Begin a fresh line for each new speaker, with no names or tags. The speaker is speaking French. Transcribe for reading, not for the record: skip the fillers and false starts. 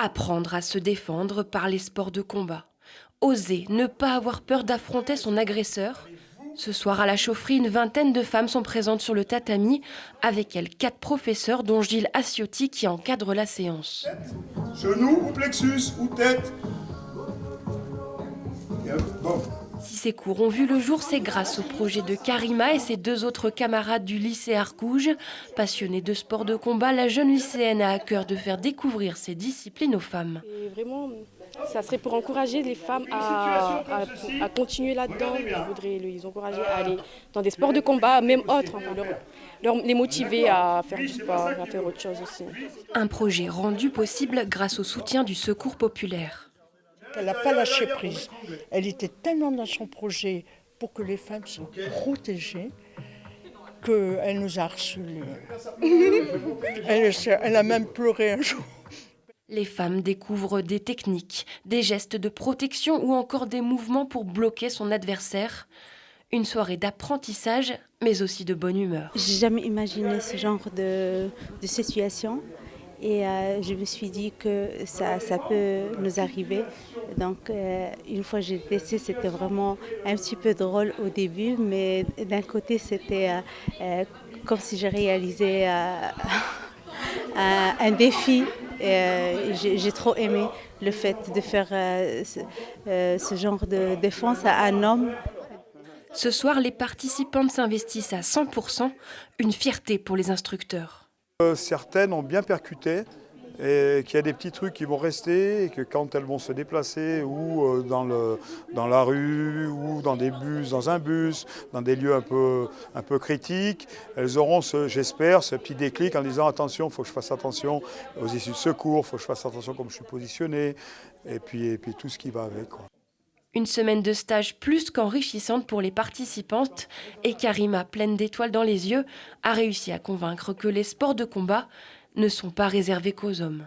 Apprendre à se défendre par les sports de combat. Oser ne pas avoir peur d'affronter son agresseur. Ce soir à la chaufferie, une vingtaine de femmes sont présentes sur le tatami. Avec elles, 4 professeurs, dont Gilles Assiotti qui encadre la séance.
Genou ou plexus ou tête. Bon.
Si ces cours ont vu le jour, c'est grâce au projet de Karima et ses 2 autres camarades du lycée Arcouge. Passionnée de sport de combat, la jeune lycéenne a à cœur de faire découvrir ces disciplines aux femmes.
Et vraiment, ça serait pour encourager les femmes à continuer là-dedans. Je voudrais les encourager à aller dans des sports de combat, même autres, enfin, les motiver à faire du sport, à faire autre chose aussi.
Un projet rendu possible grâce au soutien du Secours populaire.
Elle n'a pas lâché prise. Elle était tellement dans son projet pour que les femmes soient protégées qu'elle nous a harcelés. Elle a même pleuré un jour.
Les femmes découvrent des techniques, des gestes de protection ou encore des mouvements pour bloquer son adversaire. Une soirée d'apprentissage, mais aussi de bonne humeur.
J'ai jamais imaginé ce genre de situation. Et je me suis dit que ça peut nous arriver. Donc une fois j'ai testé, c'était vraiment un petit peu drôle au début, mais d'un côté c'était comme si j'ai réalisé un défi. J'ai trop aimé le fait de faire ce genre de défense à un homme.
Ce soir, les participantes s'investissent à 100%, une fierté pour les instructeurs.
Certaines ont bien percuté et qu'il y a des petits trucs qui vont rester et que quand elles vont se déplacer ou dans la rue ou dans un bus, dans des lieux un peu critiques, elles auront, j'espère, ce petit déclic en disant attention, il faut que je fasse attention aux issues de secours, il faut que je fasse attention comme je suis positionné et puis tout ce qui va avec, quoi.
Une semaine de stage plus qu'enrichissante pour les participantes et Karima, pleine d'étoiles dans les yeux, a réussi à convaincre que les sports de combat ne sont pas réservés qu'aux hommes.